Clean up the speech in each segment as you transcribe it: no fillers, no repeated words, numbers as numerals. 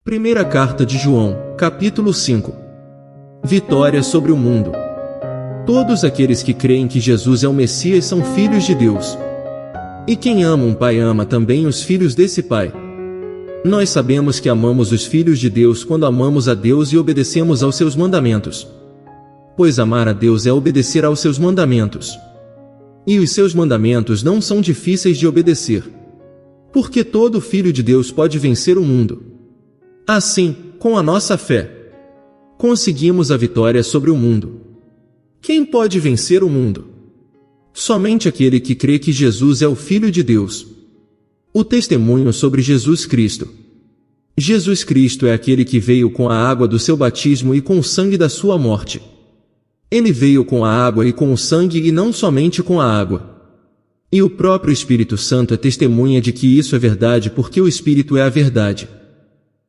Primeira Carta de João, capítulo 5. Vitória sobre o mundo. Todos aqueles que creem que Jesus é o Messias são filhos de Deus. E quem ama um pai ama também os filhos desse pai. Nós sabemos que amamos os filhos de Deus quando amamos a Deus e obedecemos aos seus mandamentos. Pois amar a Deus é obedecer aos seus mandamentos. E os seus mandamentos não são difíceis de obedecer. Porque todo filho de Deus pode vencer o mundo. Assim, com a nossa fé, conseguimos a vitória sobre o mundo. Quem pode vencer o mundo? Somente aquele que crê que Jesus é o Filho de Deus. O testemunho sobre Jesus Cristo. Jesus Cristo é aquele que veio com a água do seu batismo e com o sangue da sua morte. Ele veio com a água e com o sangue e não somente com a água. E o próprio Espírito Santo é testemunha de que isso é verdade porque o Espírito é a verdade.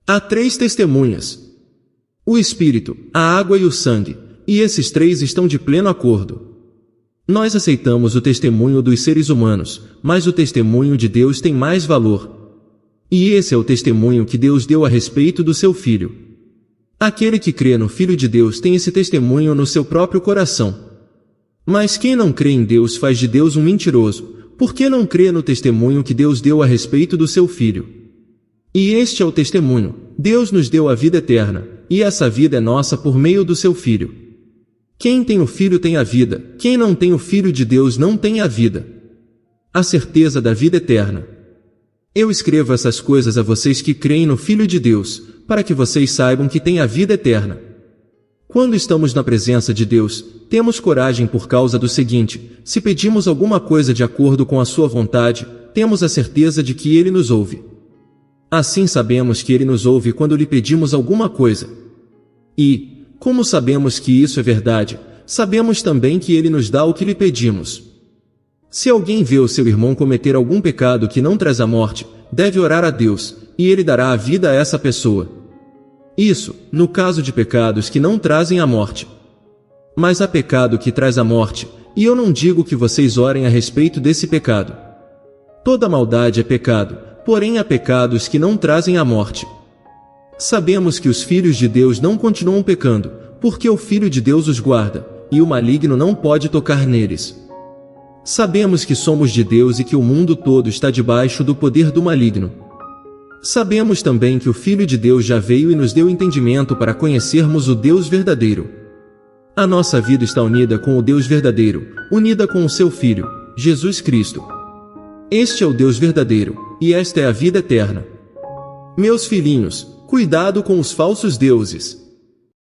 Há 3 testemunhas: o Espírito, a água e o sangue, e esses 3 estão de pleno acordo. Nós aceitamos o testemunho dos seres humanos, mas o testemunho de Deus tem mais valor. E esse é o testemunho que Deus deu a respeito do seu Filho. Aquele que crê no Filho de Deus tem esse testemunho no seu próprio coração. Mas quem não crê em Deus faz de Deus um mentiroso, porque não crê no testemunho que Deus deu a respeito do seu Filho. E este é o testemunho: Deus nos deu a vida eterna, e essa vida é nossa por meio do seu Filho. Quem tem o Filho tem a vida, quem não tem o Filho de Deus não tem a vida. A certeza da vida eterna. Eu escrevo essas coisas a vocês que creem no Filho de Deus, para que vocês saibam que têm a vida eterna. Quando estamos na presença de Deus, temos coragem por causa do seguinte: se pedimos alguma coisa de acordo com a sua vontade, temos a certeza de que Ele nos ouve. Assim sabemos que Ele nos ouve quando lhe pedimos alguma coisa. E, como sabemos que isso é verdade, sabemos também que Ele nos dá o que lhe pedimos. Se alguém vê o seu irmão cometer algum pecado que não traz a morte, deve orar a Deus, e Ele dará a vida a essa pessoa. Isso, no caso de pecados que não trazem a morte. Mas há pecado que traz a morte, e eu não digo que vocês orem a respeito desse pecado. Toda maldade é pecado, porém há pecados que não trazem a morte. Sabemos que os filhos de Deus não continuam pecando, porque o Filho de Deus os guarda, e o maligno não pode tocar neles. Sabemos que somos de Deus e que o mundo todo está debaixo do poder do maligno. Sabemos também que o Filho de Deus já veio e nos deu entendimento para conhecermos o Deus verdadeiro. A nossa vida está unida com o Deus verdadeiro, unida com o seu Filho, Jesus Cristo. Este é o Deus verdadeiro, e esta é a vida eterna. Meus filhinhos, cuidado com os falsos deuses.